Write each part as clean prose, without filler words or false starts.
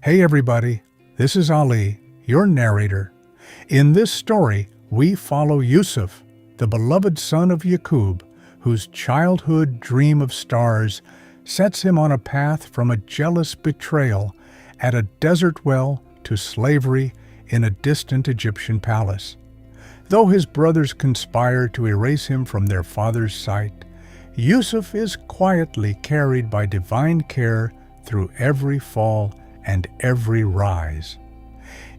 Hey everybody, this is Ali, your narrator. In this story, we follow Yusuf, the beloved son of Yaqub, whose childhood dream of stars sets him on a path from a jealous betrayal at a desert well to slavery in a distant Egyptian palace. Though his brothers conspire to erase him from their father's sight, Yusuf is quietly carried by divine care through every fall and every rise.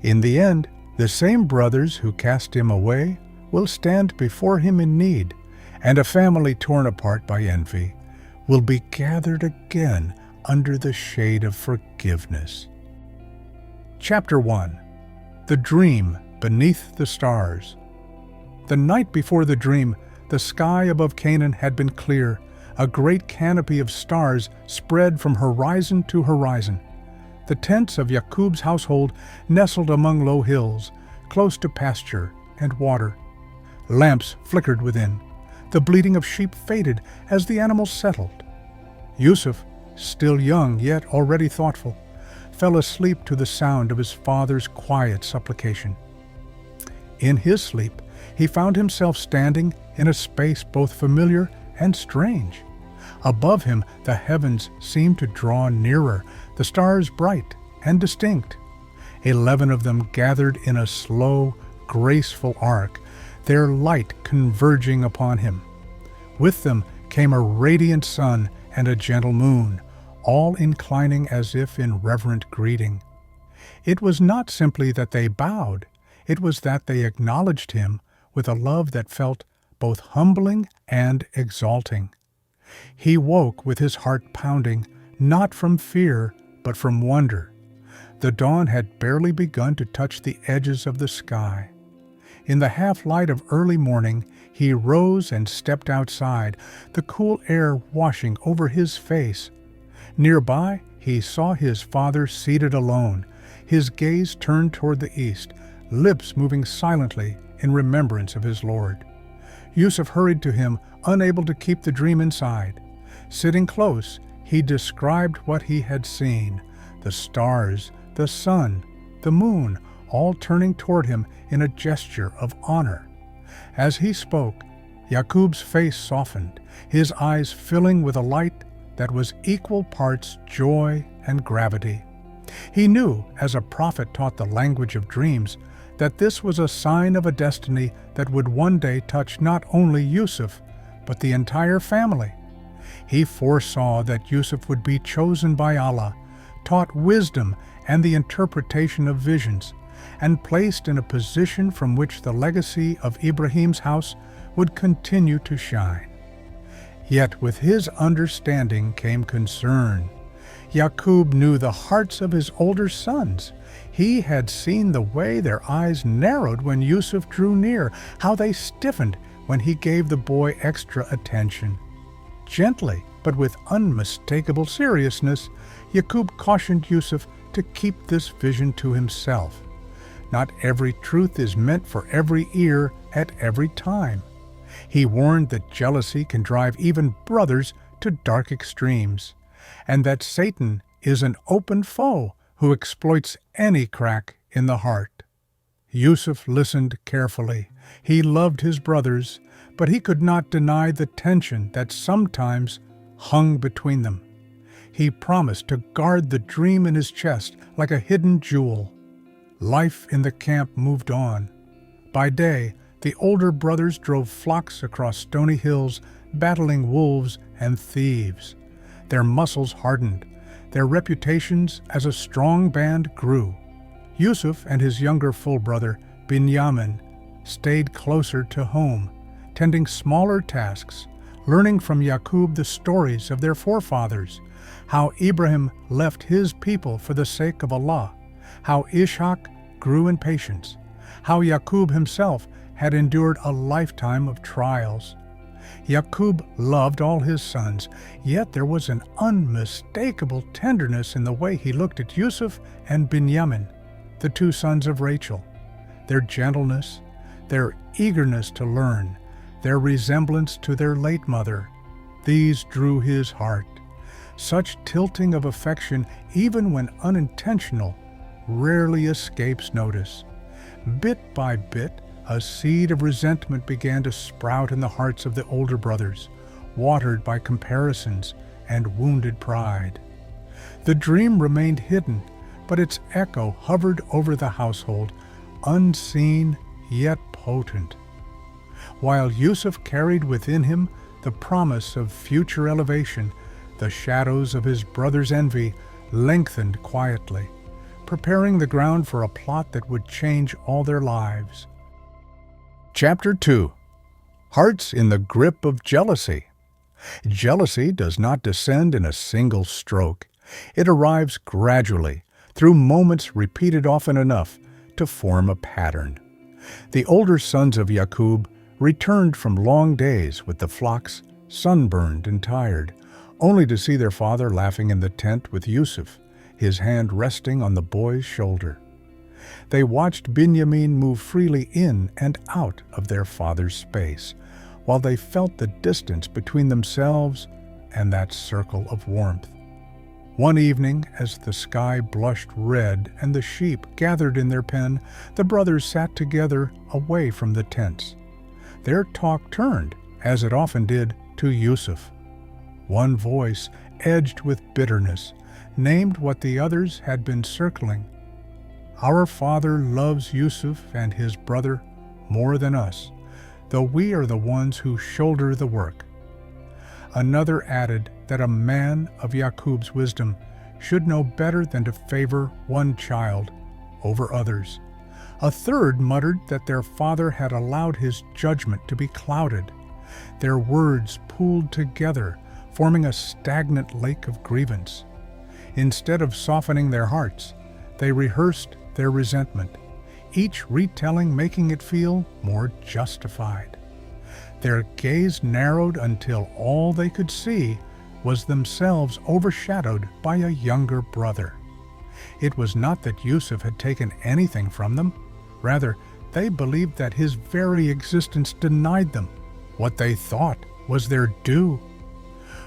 In the end, the same brothers who cast him away will stand before him in need, and a family torn apart by envy will be gathered again under the shade of forgiveness. Chapter 1. The Dream Beneath the Stars. The night before the dream, the sky above Canaan had been clear. A great canopy of stars spread from horizon to horizon. The tents of Yaqub's household nestled among low hills, close to pasture and water. Lamps flickered within. The bleating of sheep faded as the animals settled. Yusuf, still young yet already thoughtful, fell asleep to the sound of his father's quiet supplication. In his sleep, he found himself standing in a space both familiar and strange. Above him, the heavens seemed to draw nearer, the stars bright and distinct. 11 of them gathered in a slow, graceful arc, their light converging upon him. With them came a radiant sun and a gentle moon, all inclining as if in reverent greeting. It was not simply that they bowed, it was that they acknowledged him with a love that felt both humbling and exalting. He woke with his heart pounding, not from fear, but from wonder. The dawn had barely begun to touch the edges of the sky. In the half-light of early morning, he rose and stepped outside, the cool air washing over his face. Nearby, he saw his father seated alone, his gaze turned toward the east, lips moving silently in remembrance of his Lord. Yusuf hurried to him, unable to keep the dream inside. Sitting close, he described what he had seen: the stars, the sun, the moon, all turning toward him in a gesture of honor. As he spoke, Yaqub's face softened, his eyes filling with a light that was equal parts joy and gravity. He knew, as a prophet taught the language of dreams, that this was a sign of a destiny that would one day touch not only Yusuf, but the entire family. He foresaw that Yusuf would be chosen by Allah, taught wisdom and the interpretation of visions, and placed in a position from which the legacy of Ibrahim's house would continue to shine. Yet with his understanding came concern. Yaqub knew the hearts of his older sons. He had seen the way their eyes narrowed when Yusuf drew near, how they stiffened when he gave the boy extra attention. Gently, but with unmistakable seriousness, Yaqub cautioned Yusuf to keep this vision to himself. Not every truth is meant for every ear at every time. He warned that jealousy can drive even brothers to dark extremes, and that Satan is an open foe who exploits any crack in the heart. Yusuf listened carefully. He loved his brothers, but he could not deny the tension that sometimes hung between them. He promised to guard the dream in his chest like a hidden jewel. Life in the camp moved on. By day, the older brothers drove flocks across stony hills, battling wolves and thieves. Their muscles hardened. Their reputations as a strong band grew. Yusuf and his younger full brother, Binyamin, stayed closer to home, tending smaller tasks, learning from Yaqub the stories of their forefathers, how Ibrahim left his people for the sake of Allah, how Ishaq grew in patience, how Yaqub himself had endured a lifetime of trials. Yaqub loved all his sons, yet there was an unmistakable tenderness in the way he looked at Yusuf and Binyamin, the two sons of Rachel. Their gentleness, their eagerness to learn, their resemblance to their late mother, these drew his heart. Such tilting of affection, even when unintentional, rarely escapes notice. Bit by bit, a seed of resentment began to sprout in the hearts of the older brothers, watered by comparisons and wounded pride. The dream remained hidden, but its echo hovered over the household, unseen yet potent. While Yusuf carried within him the promise of future elevation, the shadows of his brother's envy lengthened quietly, preparing the ground for a plot that would change all their lives. Chapter 2. Hearts in the Grip of Jealousy. Jealousy does not descend in a single stroke. It arrives gradually, through moments repeated often enough to form a pattern. The older sons of Yaqub returned from long days with the flocks, sunburned and tired, only to see their father laughing in the tent with Yusuf, his hand resting on the boy's shoulder. They watched Binyamin move freely in and out of their father's space, while they felt the distance between themselves and that circle of warmth. One evening, as the sky blushed red and the sheep gathered in their pen, the brothers sat together away from the tents. Their talk turned, as it often did, to Yusuf. One voice, edged with bitterness, named what the others had been circling. Our father loves Yusuf and his brother more than us, though we are the ones who shoulder the work. Another added that a man of Yaqub's wisdom should know better than to favor one child over others. A third muttered that their father had allowed his judgment to be clouded. Their words pooled together, forming a stagnant lake of grievance. Instead of softening their hearts, they rehearsed their resentment, each retelling making it feel more justified. Their gaze narrowed until all they could see was themselves overshadowed by a younger brother. It was not that Yusuf had taken anything from them. Rather, they believed that his very existence denied them what they thought was their due.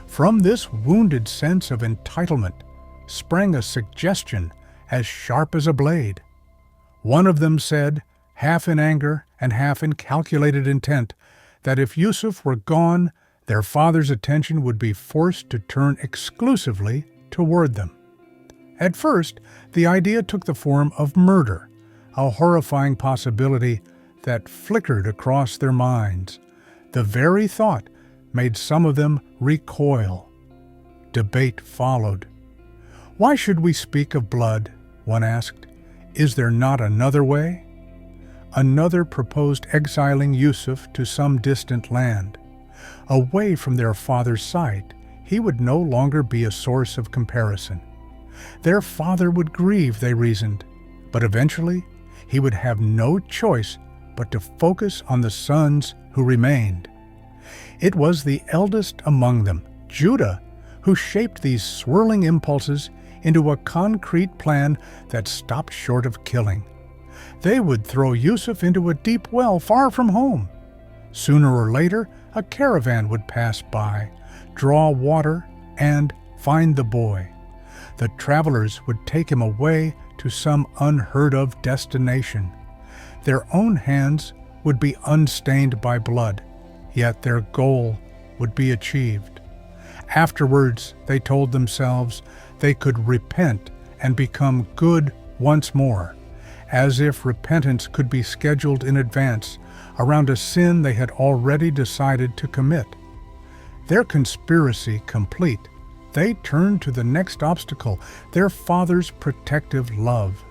From this wounded sense of entitlement sprang a suggestion as sharp as a blade. One of them said, half in anger and half in calculated intent, that if Yusuf were gone, their father's attention would be forced to turn exclusively toward them. At first, the idea took the form of murder, a horrifying possibility that flickered across their minds. The very thought made some of them recoil. Debate followed. Why should we speak of blood? One asked. Is there not another way? Another proposed exiling Yusuf to some distant land. Away from their father's sight, he would no longer be a source of comparison. Their father would grieve, they reasoned, but eventually he would have no choice but to focus on the sons who remained. It was the eldest among them, Judah, who shaped these swirling impulses into a concrete plan that stopped short of killing. They would throw Yusuf into a deep well far from home. Sooner or later, a caravan would pass by, draw water, and find the boy. The travelers would take him away to some unheard-of destination. Their own hands would be unstained by blood, yet their goal would be achieved. Afterwards, they told themselves, they could repent and become good once more, as if repentance could be scheduled in advance around a sin they had already decided to commit. Their conspiracy complete, they turned to the next obstacle, their father's protective love.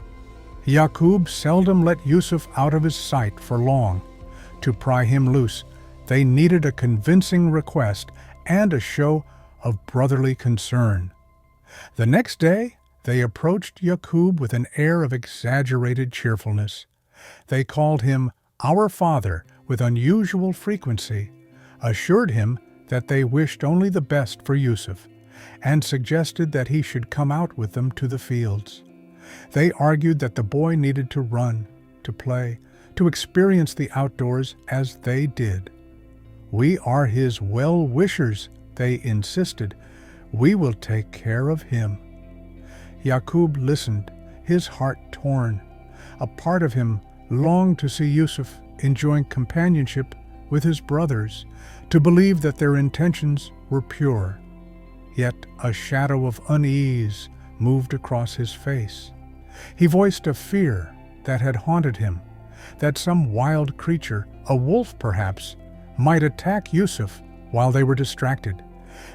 Yaqub seldom let Yusuf out of his sight for long. To pry him loose, they needed a convincing request and a show of brotherly concern. The next day, they approached Yaqub with an air of exaggerated cheerfulness. They called him "our father" with unusual frequency, assured him that they wished only the best for Yusuf, and suggested that he should come out with them to the fields. They argued that the boy needed to run, to play, to experience the outdoors as they did. "We are his well-wishers," they insisted. we will take care of him." Yaqub listened, his heart torn. A part of him longed to see Yusuf enjoying companionship with his brothers, to believe that their intentions were pure. Yet a shadow of unease moved across his face. He voiced a fear that had haunted him, that some wild creature, a wolf perhaps, might attack Yusuf while they were distracted.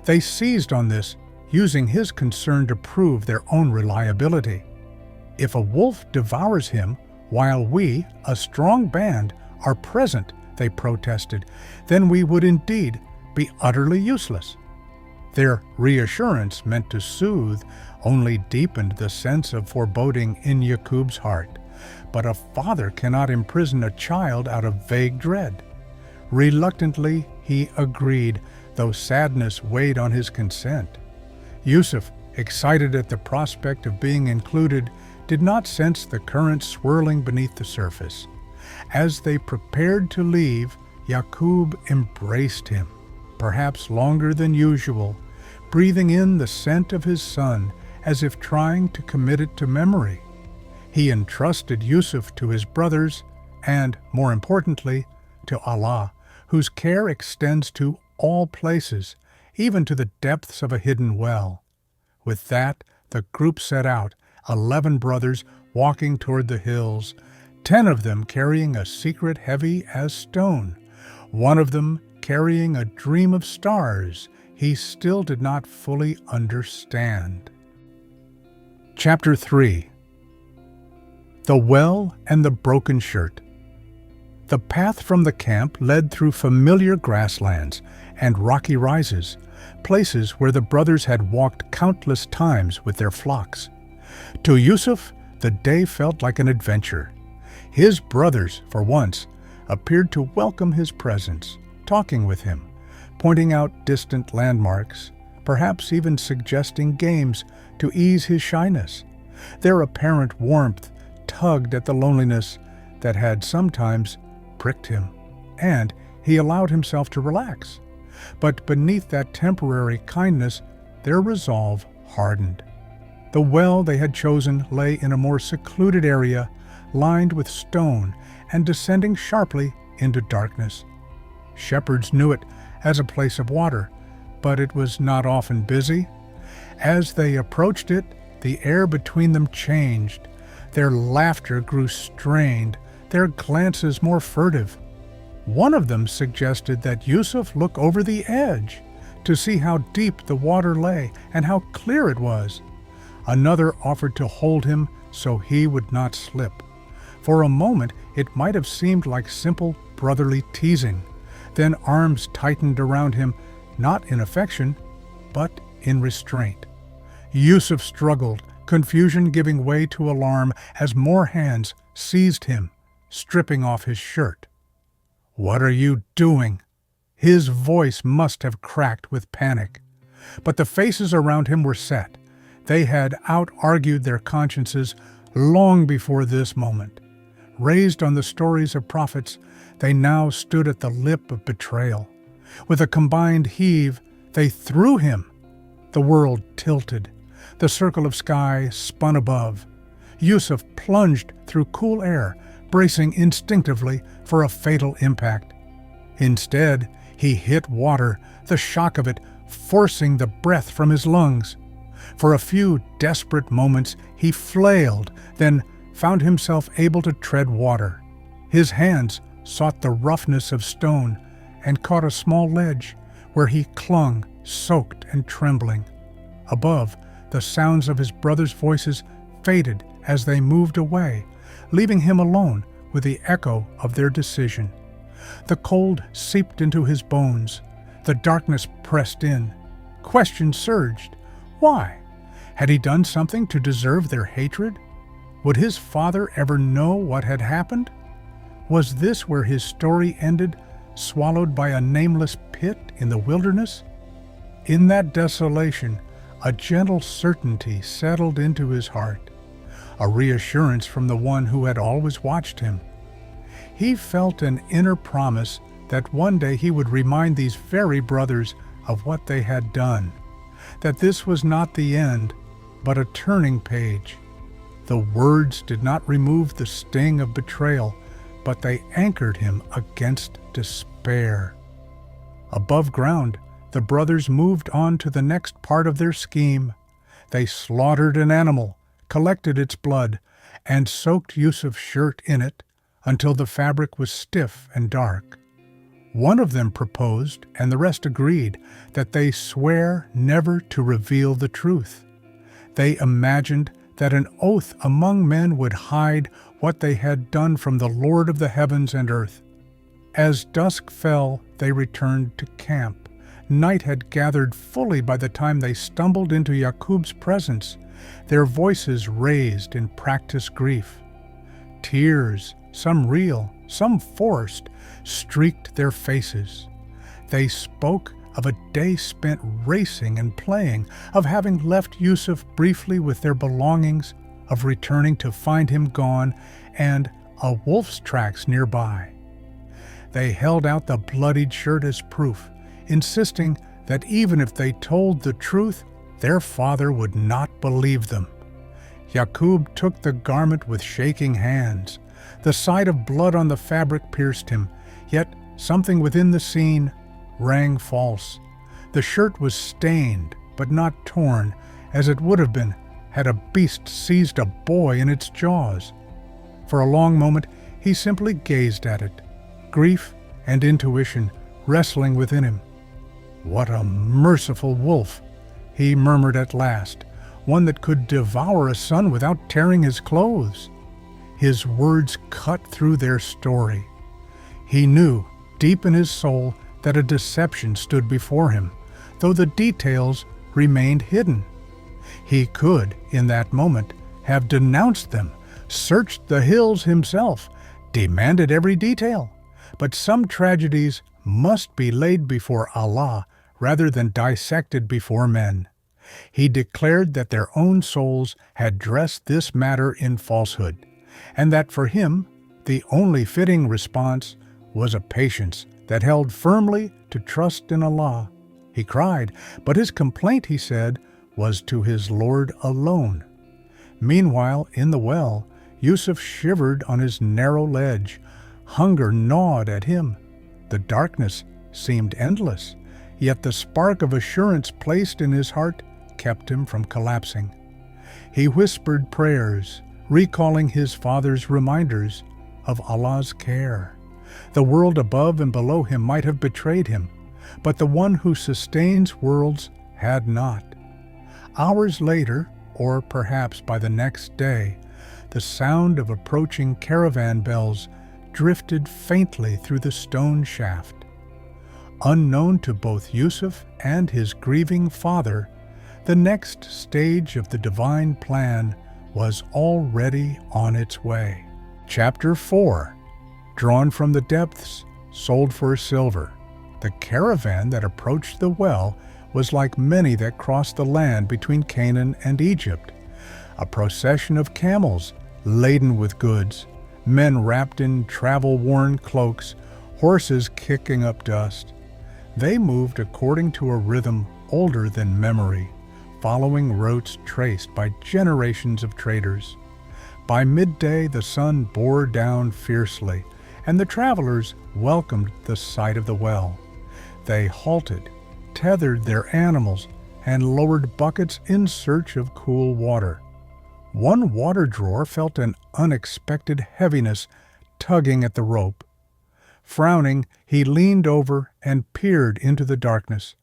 They seized on this, using his concern to prove their own reliability. "If a wolf devours him while we, a strong band, are present," they protested, "then we would indeed be utterly useless." Their reassurance, meant to soothe, only deepened the sense of foreboding in Yaqub's heart. But a father cannot imprison a child out of vague dread. Reluctantly, he agreed, though sadness weighed on his consent. Yusuf, excited at the prospect of being included, did not sense the current swirling beneath the surface. As they prepared to leave, Yaqub embraced him, perhaps longer than usual, breathing in the scent of his son as if trying to commit it to memory. He entrusted Yusuf to his brothers and, more importantly, to Allah, whose care extends to all places, even to the depths of a hidden well. With that, the group set out, 11 brothers walking toward the hills, 10 of them carrying a secret heavy as stone, one of them carrying a dream of stars he still did not fully understand. Chapter 3. The Well and the Broken Shirt. The path from the camp led through familiar grasslands and rocky rises, places where the brothers had walked countless times with their flocks. To Yusuf, the day felt like an adventure. His brothers, for once, appeared to welcome his presence, talking with him, pointing out distant landmarks, perhaps even suggesting games to ease his shyness. Their apparent warmth tugged at the loneliness that had sometimes pricked him, and he allowed himself to relax. But beneath that temporary kindness, their resolve hardened. The well they had chosen lay in a more secluded area, lined with stone and descending sharply into darkness. Shepherds knew it as a place of water, but it was not often busy. As they approached it, the air between them changed. Their laughter grew strained, their glances more furtive. One of them suggested that Yusuf look over the edge to see how deep the water lay and how clear it was. Another offered to hold him so he would not slip. For a moment, it might have seemed like simple brotherly teasing. Then arms tightened around him, not in affection, but in restraint. Yusuf struggled, confusion giving way to alarm as more hands seized him, stripping off his shirt. "What are you doing?" His voice must have cracked with panic. But the faces around him were set. They had out-argued their consciences long before this moment. Raised on the stories of prophets, they now stood at the lip of betrayal. With a combined heave, they threw him. The world tilted. The circle of sky spun above. Yusuf plunged through cool air, bracing instinctively for a fatal impact. Instead, he hit water, the shock of it forcing the breath from his lungs. For a few desperate moments, he flailed, then found himself able to tread water. His hands sought the roughness of stone and caught a small ledge where he clung, soaked and trembling. Above, the sounds of his brothers' voices faded as they moved away, leaving him alone with the echo of their decision. The cold seeped into his bones. The darkness pressed in. Questions surged. Why? Had he done something to deserve their hatred? Would his father ever know what had happened? Was this where his story ended, swallowed by a nameless pit in the wilderness? In that desolation, a gentle certainty settled into his heart, a reassurance from the one who had always watched him. He felt an inner promise that one day he would remind these very brothers of what they had done. that this was not the end, but a turning page. The words did not remove the sting of betrayal, but they anchored him against despair. Above ground, the brothers moved on to the next part of their scheme. They slaughtered an animal, collected its blood, and soaked Yusuf's shirt in it until the fabric was stiff and dark. One of them proposed, and the rest agreed, that they swear never to reveal the truth. They imagined that an oath among men would hide what they had done from the Lord of the heavens and earth. As dusk fell, they returned to camp. Night had gathered fully by the time they stumbled into Yaqub's presence, their voices raised in practiced grief. Tears, some real, some forced, streaked their faces. They spoke of a day spent racing and playing, of having left Yusuf briefly with their belongings, of returning to find him gone, and a wolf's tracks nearby. They held out the bloodied shirt as proof, insisting that even if they told the truth, their father would not believe them. Yaqub took the garment with shaking hands. The sight of blood on the fabric pierced him, yet something within the scene rang false. The shirt was stained, but not torn, as it would have been had a beast seized a boy in its jaws. For a long moment he simply gazed at it, grief and intuition wrestling within him. "What a merciful wolf," he murmured at last, "one that could devour a son without tearing his clothes." His words cut through their story. He knew, deep in his soul, that a deception stood before him, though the details remained hidden. He could, in that moment, have denounced them, searched the hills himself, demanded every detail. But some tragedies must be laid before Allah rather than dissected before men. He declared that their own souls had dressed this matter in falsehood, and that for him the only fitting response was a patience that held firmly to trust in Allah. He cried, but his complaint, he said, was to his Lord alone. Meanwhile, in the well, Yusuf shivered on his narrow ledge. Hunger gnawed at him. The darkness seemed endless, yet the spark of assurance placed in his heart kept him from collapsing. He whispered prayers, recalling his father's reminders of Allah's care. The world above and below him might have betrayed him, but the one who sustains worlds had not. Hours later, or perhaps by the next day, the sound of approaching caravan bells drifted faintly through the stone shaft. Unknown to both Yusuf and his grieving father, the next stage of the divine plan was already on its way. Chapter 4. Drawn from the depths, sold for silver. The caravan that approached the well was like many that crossed the land between Canaan and Egypt, a procession of camels laden with goods, men wrapped in travel-worn cloaks, horses kicking up dust. They moved according to a rhythm older than memory, following routes traced by generations of traders. By midday the sun bore down fiercely, and the travelers welcomed the sight of the well. They halted, tethered their animals, and lowered buckets in search of cool water. One water drawer felt an unexpected heaviness tugging at the rope. Frowning, he leaned over and peered into the darkness.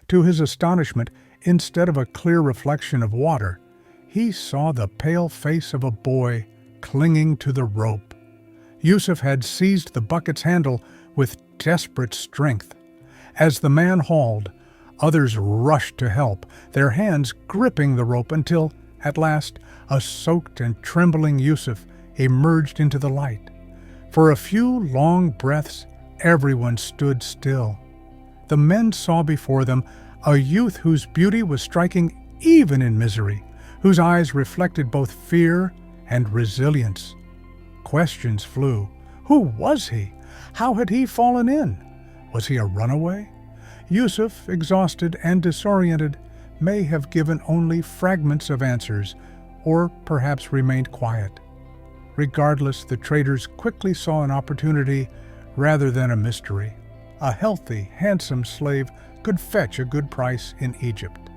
To his astonishment, instead of a clear reflection of water, he saw the pale face of a boy clinging to the rope. Yusuf had seized the bucket's handle with desperate strength. As the man hauled, others rushed to help, their hands gripping the rope until, at last, a soaked and trembling Yusuf emerged into the light. For a few long breaths, everyone stood still. The men saw before them a youth whose beauty was striking even in misery, whose eyes reflected both fear and resilience. Questions flew. Who was he? How had he fallen in? Was he a runaway? Yusuf, exhausted and disoriented, may have given only fragments of answers, or perhaps remained quiet. Regardless, the traders quickly saw an opportunity rather than a mystery. A healthy, handsome slave could fetch a good price in Egypt.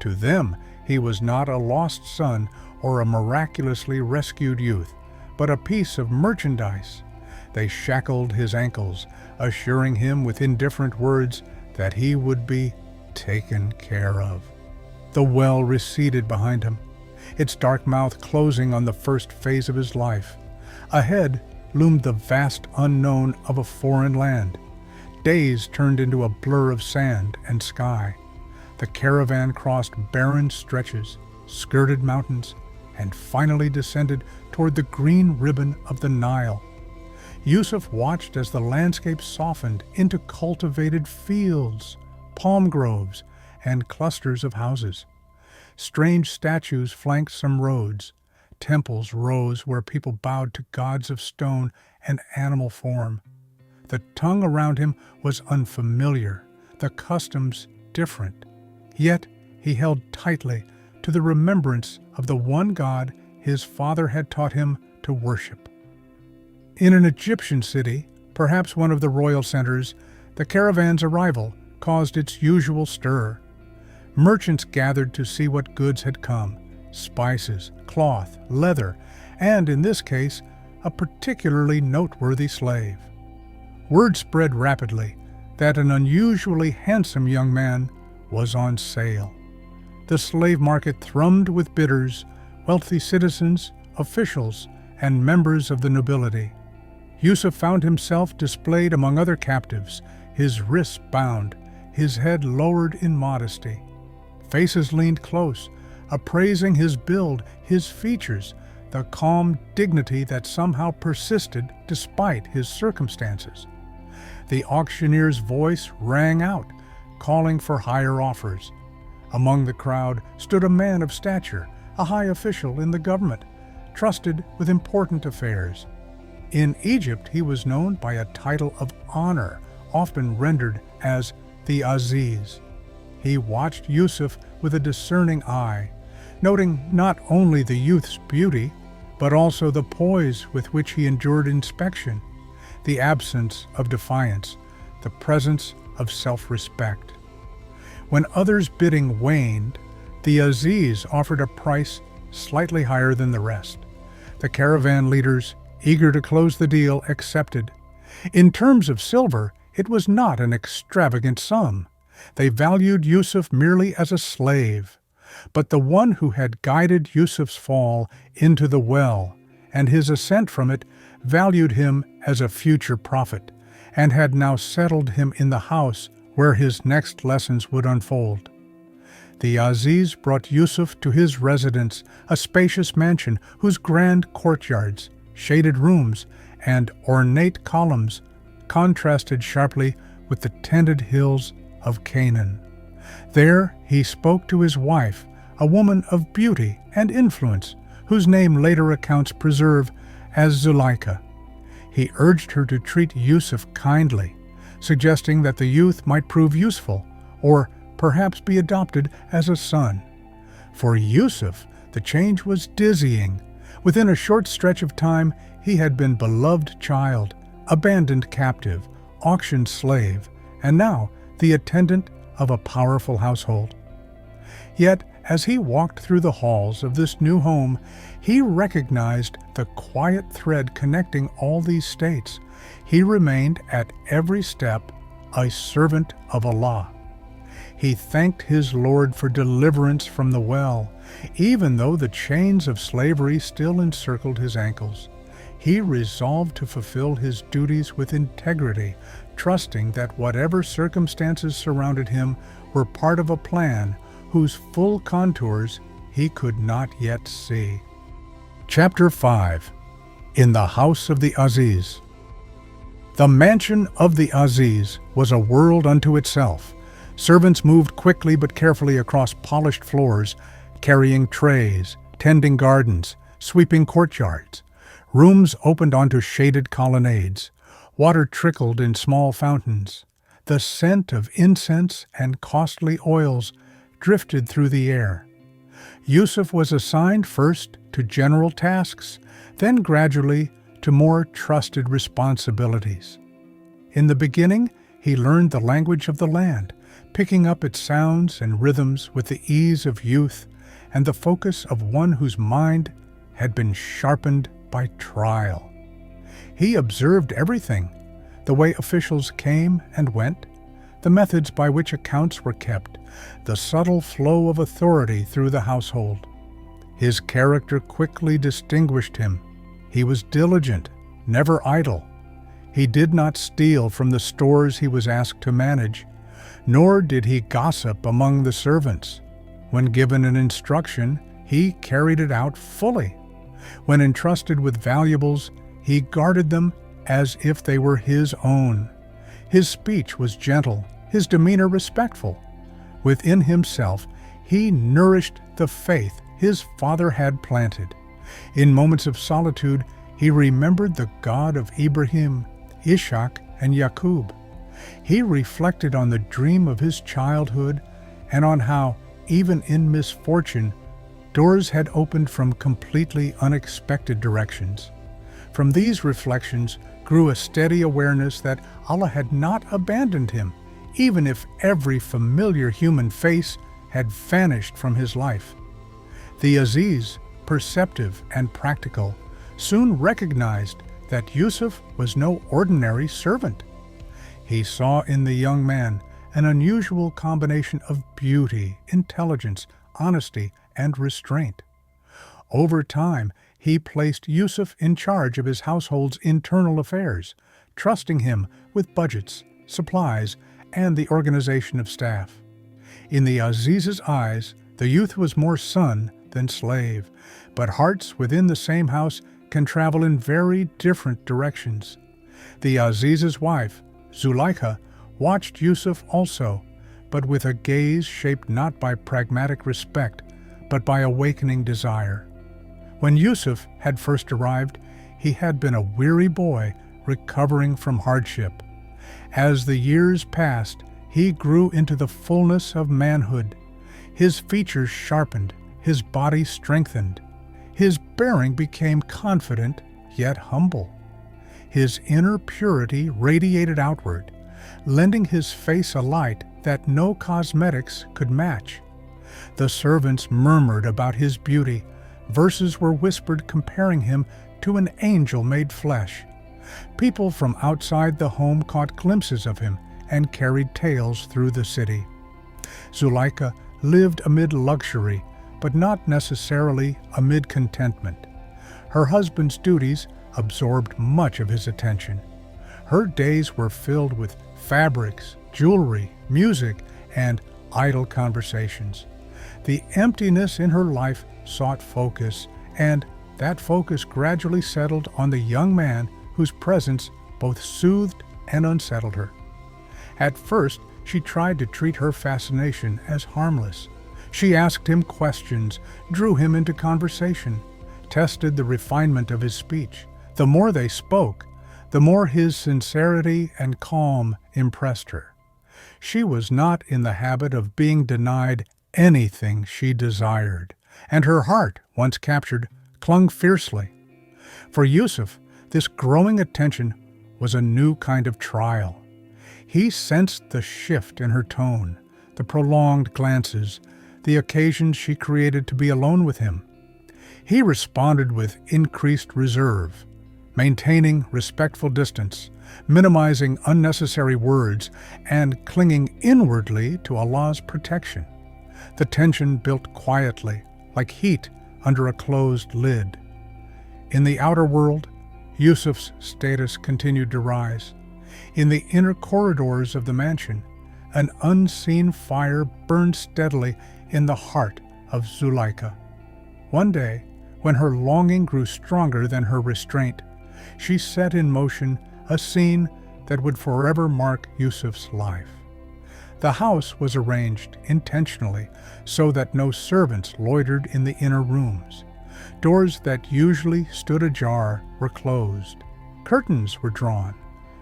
To them, he was not a lost son or a miraculously rescued youth, but a piece of merchandise. They shackled his ankles, assuring him with indifferent words that he would be taken care of. The well receded behind him, its dark mouth closing on the first phase of his life. Ahead loomed the vast unknown of a foreign land. Days turned into a blur of sand and sky. The caravan crossed barren stretches, skirted mountains, and finally descended toward the green ribbon of the Nile. Yusuf watched as the landscape softened into cultivated fields, palm groves, and clusters of houses. Strange statues flanked some roads. Temples rose where people bowed to gods of stone and animal form. The tongue around him was unfamiliar, the customs different. Yet he held tightly to the remembrance of the one God his father had taught him to worship. In an Egyptian city, perhaps one of the royal centers, the caravan's arrival caused its usual stir. Merchants gathered to see what goods had come: spices, cloth, leather, and, in this case, a particularly noteworthy slave. Word spread rapidly that an unusually handsome young man was on sale. The slave market thrummed with bidders, wealthy citizens, officials, and members of the nobility. Yusuf found himself displayed among other captives, his wrists bound, his head lowered in modesty. Faces leaned close, appraising his build, his features, the calm dignity that somehow persisted despite his circumstances. The auctioneer's voice rang out, calling for higher offers. Among the crowd stood a man of stature, a high official in the government, trusted with important affairs. In Egypt, he was known by a title of honor, often rendered as the Aziz. He watched Yusuf with a discerning eye, noting not only the youth's beauty, but also the poise with which he endured inspection, the absence of defiance, the presence of self-respect. When others' bidding waned, the Aziz offered a price slightly higher than the rest. The caravan leaders, eager to close the deal, accepted. In terms of silver, it was not an extravagant sum. They valued Yusuf merely as a slave. But the one who had guided Yusuf's fall into the well and his ascent from it valued him as a future prophet, and had now settled him in the house where his next lessons would unfold. The Aziz brought Yusuf to his residence, a spacious mansion whose grand courtyards, shaded rooms, and ornate columns contrasted sharply with the tended hills of Canaan. There he spoke to his wife, a woman of beauty and influence, whose name later accounts preserve as Zuleika. He urged her to treat Yusuf kindly, suggesting that the youth might prove useful, or perhaps be adopted as a son. For Yusuf, the change was dizzying. Within a short stretch of time, he had been beloved child, abandoned captive, auctioned slave, and now the attendant of a powerful household. Yet, as he walked through the halls of this new home, he recognized the quiet thread connecting all these states. He remained at every step a servant of Allah. He thanked his Lord for deliverance from the well, even though the chains of slavery still encircled his ankles. He resolved to fulfill his duties with integrity, trusting that whatever circumstances surrounded him were part of a plan whose full contours he could not yet see. Chapter 5. In the House of the Aziz. The mansion of the Aziz was a world unto itself. Servants moved quickly but carefully across polished floors, carrying trays, tending gardens, sweeping courtyards. Rooms opened onto shaded colonnades. Water trickled in small fountains. The scent of incense and costly oils drifted through the air. Yusuf was assigned first to general tasks, then gradually to more trusted responsibilities. In the beginning, he learned the language of the land, picking up its sounds and rhythms with the ease of youth and the focus of one whose mind had been sharpened by trial. He observed everything, the way officials came and went, the methods by which accounts were kept, the subtle flow of authority through the household. His character quickly distinguished him. He was diligent, never idle. He did not steal from the stores he was asked to manage, nor did he gossip among the servants. When given an instruction, he carried it out fully. When entrusted with valuables, he guarded them as if they were his own. His speech was gentle, his demeanor respectful. Within himself, he nourished the faith his father had planted. In moments of solitude, he remembered the God of Ibrahim, Ishak, and Yaqub. He reflected on the dream of his childhood and on how, even in misfortune, doors had opened from completely unexpected directions. From these reflections grew a steady awareness that Allah had not abandoned him, even if every familiar human face had vanished from his life. The Aziz, perceptive and practical, soon recognized that Yusuf was no ordinary servant. He saw in the young man an unusual combination of beauty, intelligence, honesty, and restraint. Over time, he placed Yusuf in charge of his household's internal affairs, trusting him with budgets, supplies, and the organization of staff. In the Aziz's eyes, the youth was more son than slave, but hearts within the same house can travel in very different directions. The Aziz's wife, Zuleika, watched Yusuf also, but with a gaze shaped not by pragmatic respect, but by awakening desire. When Yusuf had first arrived, he had been a weary boy recovering from hardship. As the years passed, he grew into the fullness of manhood. His features sharpened, his body strengthened. His bearing became confident, yet humble. His inner purity radiated outward, lending his face a light that no cosmetics could match. The servants murmured about his beauty. Verses were whispered comparing him to an angel made flesh. People from outside the home caught glimpses of him and carried tales through the city. Zuleika lived amid luxury, but not necessarily amid contentment. Her husband's duties absorbed much of his attention. Her days were filled with fabrics, jewelry, music, and idle conversations. The emptiness in her life sought focus, and that focus gradually settled on the young man whose presence both soothed and unsettled her. At first, she tried to treat her fascination as harmless. She asked him questions, drew him into conversation, tested the refinement of his speech. The more they spoke, the more his sincerity and calm impressed her. She was not in the habit of being denied anything she desired, and her heart, once captured, clung fiercely. For Yusuf, this growing attention was a new kind of trial. He sensed the shift in her tone, the prolonged glances, the occasions she created to be alone with him. He responded with increased reserve, maintaining respectful distance, minimizing unnecessary words, and clinging inwardly to Allah's protection. The tension built quietly, like heat under a closed lid. In the outer world, Yusuf's status continued to rise. In the inner corridors of the mansion, an unseen fire burned steadily in the heart of Zuleika. One day, when her longing grew stronger than her restraint, she set in motion a scene that would forever mark Yusuf's life. The house was arranged intentionally so that no servants loitered in the inner rooms. Doors that usually stood ajar were closed. Curtains were drawn.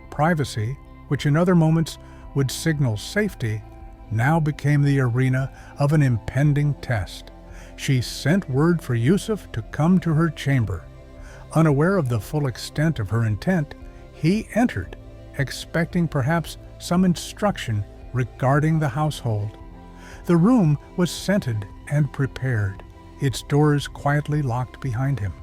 Privacy, which in other moments would signal safety, now became the arena of an impending test. She sent word for Yusuf to come to her chamber. Unaware of the full extent of her intent, he entered, expecting perhaps some instruction regarding the household. The room was scented and prepared, its doors quietly locked behind him.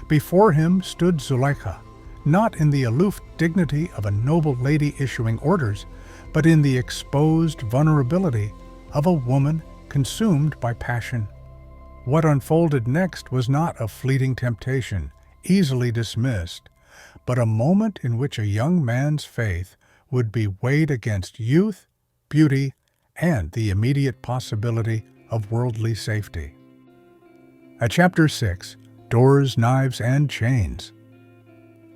Before him stood Zuleika, not in the aloof dignity of a noble lady issuing orders, but in the exposed vulnerability of a woman consumed by passion. What unfolded next was not a fleeting temptation, easily dismissed, but a moment in which a young man's faith would be weighed against youth, beauty, and the immediate possibility of worldly safety. At Chapter 6, Doors, Knives, and Chains.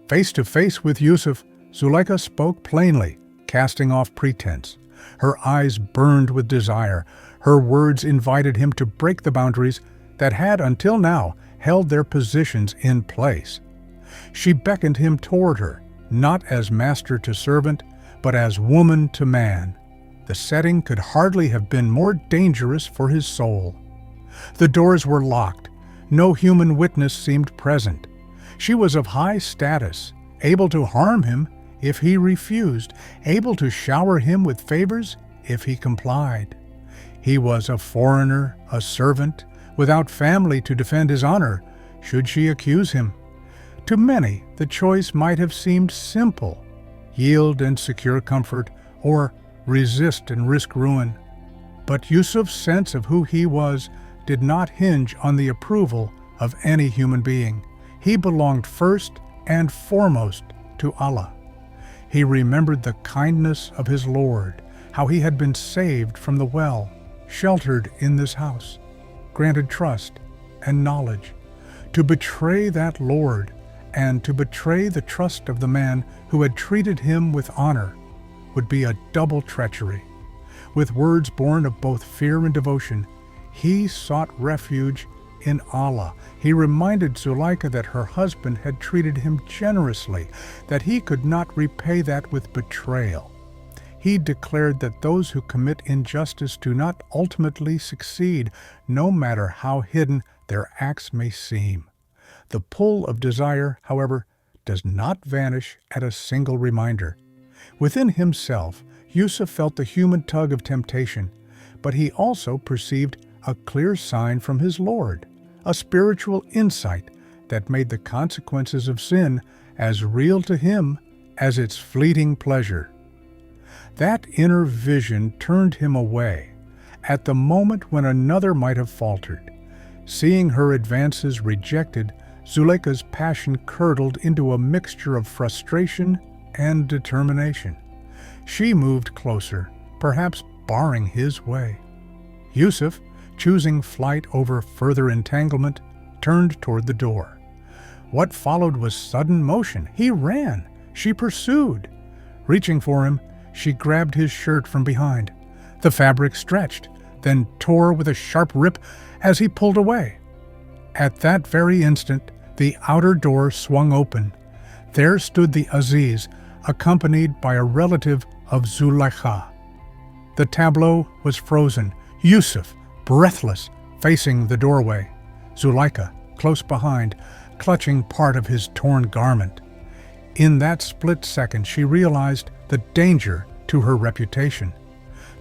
Face to face with Yusuf, Zuleika spoke plainly, casting off pretense. Her eyes burned with desire. Her words invited him to break the boundaries that had until now held their positions in place. She beckoned him toward her, not as master to servant, but as woman to man. The setting could hardly have been more dangerous for his soul. The doors were locked. No human witness seemed present. She was of high status, able to harm him if he refused, able to shower him with favors if he complied. He was a foreigner, a servant, without family to defend his honor, should she accuse him. To many, the choice might have seemed simple: yield and secure comfort, or resist and risk ruin. But Yusuf's sense of who he was did not hinge on the approval of any human being. He belonged first and foremost to Allah. He remembered the kindness of his Lord, how he had been saved from the well, sheltered in this house, granted trust and knowledge. To betray that Lord and to betray the trust of the man who had treated him with honor would be a double treachery. With words born of both fear and devotion, he sought refuge in Allah. He reminded Zuleika that her husband had treated him generously, that he could not repay that with betrayal. He declared that those who commit injustice do not ultimately succeed, no matter how hidden their acts may seem. The pull of desire, however, does not vanish at a single reminder. Within himself, Yusuf felt the human tug of temptation, but he also perceived a clear sign from his Lord, a spiritual insight that made the consequences of sin as real to him as its fleeting pleasure. That inner vision turned him away at the moment when another might have faltered. Seeing her advances rejected, Zuleika's passion curdled into a mixture of frustration and determination. She moved closer, perhaps barring his way. Yusuf, choosing flight over further entanglement, turned toward the door. What followed was sudden motion. He ran. She pursued. Reaching for him, she grabbed his shirt from behind. The fabric stretched, then tore with a sharp rip as he pulled away. At that very instant, the outer door swung open. There stood the Aziz, accompanied by a relative of Zuleika. The tableau was frozen. Yusuf, breathless, facing the doorway. Zuleika, close behind, clutching part of his torn garment. In that split second, she realized the danger to her reputation.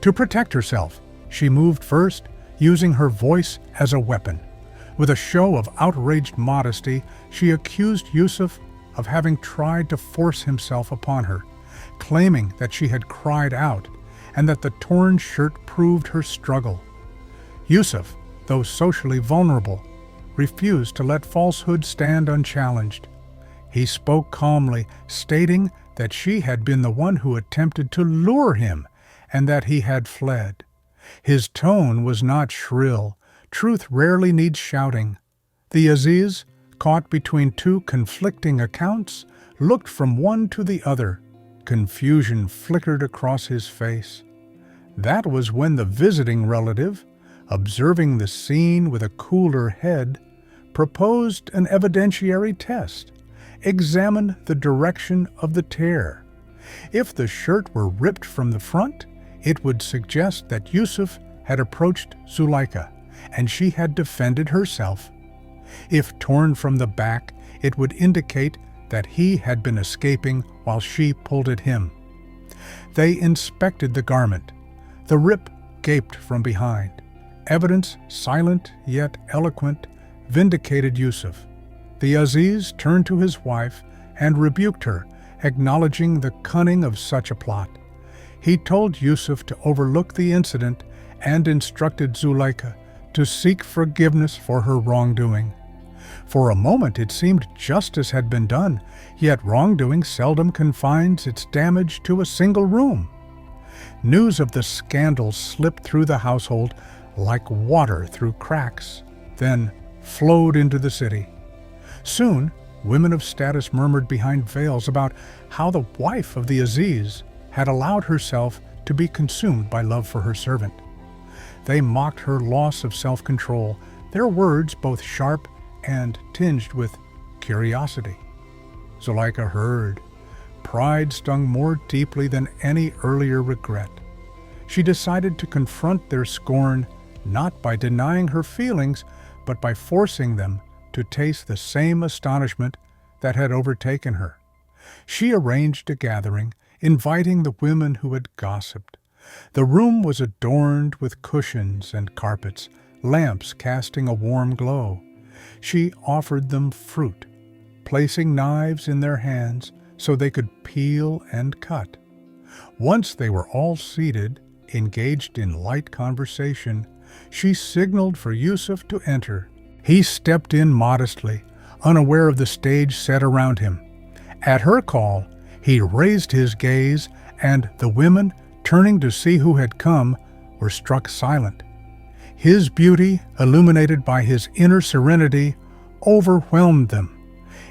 To protect herself, she moved first, using her voice as a weapon. With a show of outraged modesty, she accused Yusuf of having tried to force himself upon her, claiming that she had cried out and that the torn shirt proved her struggle. Yusuf, though socially vulnerable, refused to let falsehood stand unchallenged. He spoke calmly, stating that she had been the one who attempted to lure him and that he had fled. His tone was not shrill. Truth rarely needs shouting. The Aziz, caught between two conflicting accounts, looked from one to the other. Confusion flickered across his face. That was when the visiting relative, observing the scene with a cooler head, proposed an evidentiary test. Examine the direction of the tear. If the shirt were ripped from the front, it would suggest that Yusuf had approached Zuleika, and she had defended herself. If torn from the back, it would indicate that he had been escaping while she pulled at him. They inspected the garment. The rip gaped from behind. Evidence, silent yet eloquent, vindicated Yusuf. The Aziz turned to his wife and rebuked her, acknowledging the cunning of such a plot. He told Yusuf to overlook the incident and instructed Zuleika to seek forgiveness for her wrongdoing. For a moment it seemed justice had been done, yet wrongdoing seldom confines its damage to a single room. News of the scandal slipped through the household like water through cracks, then flowed into the city. Soon, women of status murmured behind veils about how the wife of the Aziz had allowed herself to be consumed by love for her servant. They mocked her loss of self-control, their words both sharp and tinged with curiosity. Zuleika heard. Pride stung more deeply than any earlier regret. She decided to confront their scorn not by denying her feelings, but by forcing them to taste the same astonishment that had overtaken her. She arranged a gathering, inviting the women who had gossiped. The room was adorned with cushions and carpets, lamps casting a warm glow. She offered them fruit, placing knives in their hands so they could peel and cut. Once they were all seated, engaged in light conversation, she signaled for Yusuf to enter. He stepped in modestly, unaware of the stage set around him. At her call, he raised his gaze, and the women, turning to see who had come, were struck silent. His beauty, illuminated by his inner serenity, overwhelmed them.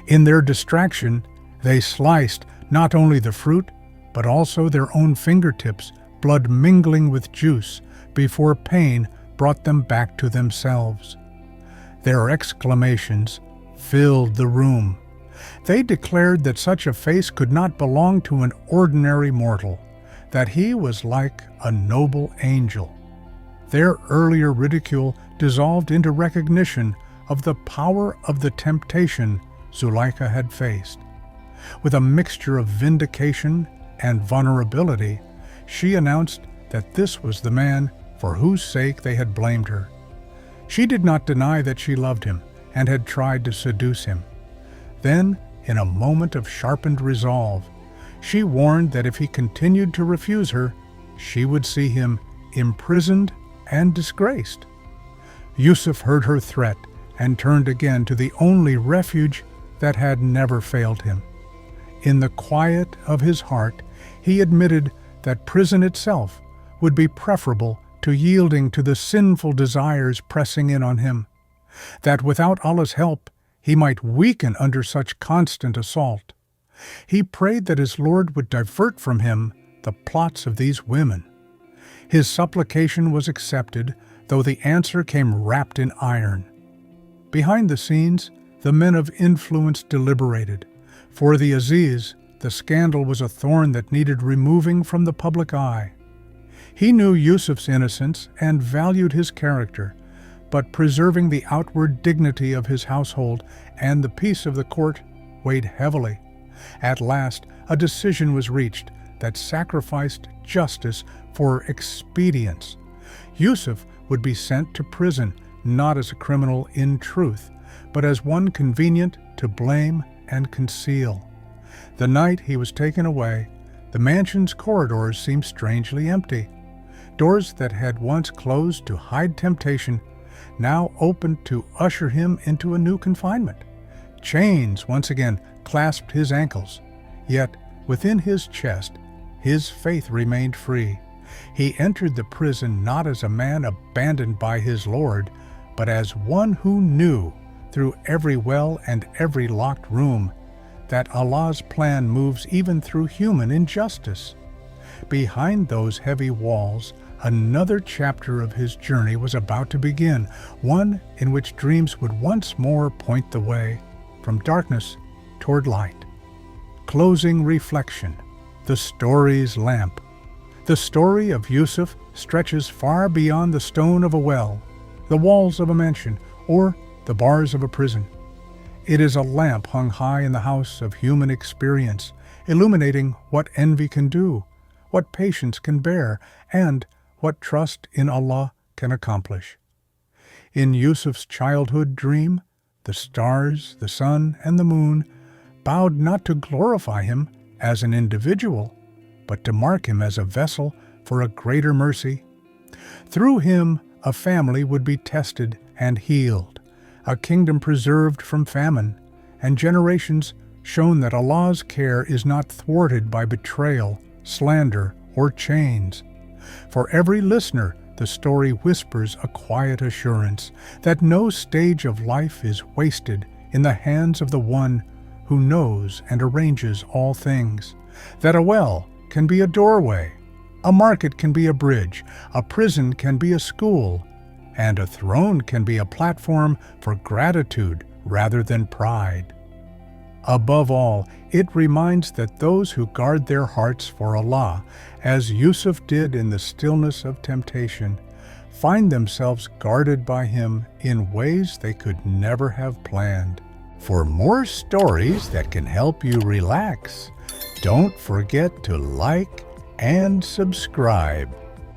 In their distraction, they sliced not only the fruit, but also their own fingertips, blood mingling with juice, before pain brought them back to themselves. Their exclamations filled the room. They declared that such a face could not belong to an ordinary mortal, that he was like a noble angel. Their earlier ridicule dissolved into recognition of the power of the temptation Zuleika had faced. With a mixture of vindication and vulnerability, she announced that this was the man for whose sake they had blamed her. She did not deny that she loved him and had tried to seduce him. Then, in a moment of sharpened resolve, she warned that if he continued to refuse her, she would see him imprisoned and disgraced. Yusuf heard her threat and turned again to the only refuge that had never failed him. In the quiet of his heart, he admitted that prison itself would be preferable to yielding to the sinful desires pressing in on him, that without Allah's help, he might weaken under such constant assault. He prayed that his Lord would divert from him the plots of these women. His supplication was accepted, though the answer came wrapped in iron. Behind the scenes, the men of influence deliberated. For the Aziz, the scandal was a thorn that needed removing from the public eye. He knew Yusuf's innocence and valued his character, but preserving the outward dignity of his household and the peace of the court weighed heavily. At last, a decision was reached that sacrificed justice for expedience. Yusuf would be sent to prison not as a criminal in truth, but as one convenient to blame and conceal. The night he was taken away, the mansion's corridors seemed strangely empty. Doors that had once closed to hide temptation now opened to usher him into a new confinement. Chains once again clasped his ankles, yet within his chest his faith remained free. He entered the prison not as a man abandoned by his Lord, but as one who knew, through every well and every locked room, that Allah's plan moves even through human injustice. Behind those heavy walls, another chapter of his journey was about to begin, one in which dreams would once more point the way from darkness toward light. Closing reflection, the story's lamp. The story of Yusuf stretches far beyond the stone of a well, the walls of a mansion, or the bars of a prison. It is a lamp hung high in the house of human experience, illuminating what envy can do, what patience can bear, and what trust in Allah can accomplish. In Yusuf's childhood dream, the stars, the sun, and the moon bowed not to glorify him as an individual, but to mark him as a vessel for a greater mercy. Through him, a family would be tested and healed, a kingdom preserved from famine, and generations shown that Allah's care is not thwarted by betrayal, slander, or chains. For every listener, the story whispers a quiet assurance that no stage of life is wasted in the hands of the One who knows and arranges all things, that a well can be a doorway, a market can be a bridge, a prison can be a school, and a throne can be a platform for gratitude rather than pride. Above all, it reminds that those who guard their hearts for Allah, as Yusuf did in the stillness of temptation, find themselves guarded by Him in ways they could never have planned. For more stories that can help you relax, don't forget to like and subscribe.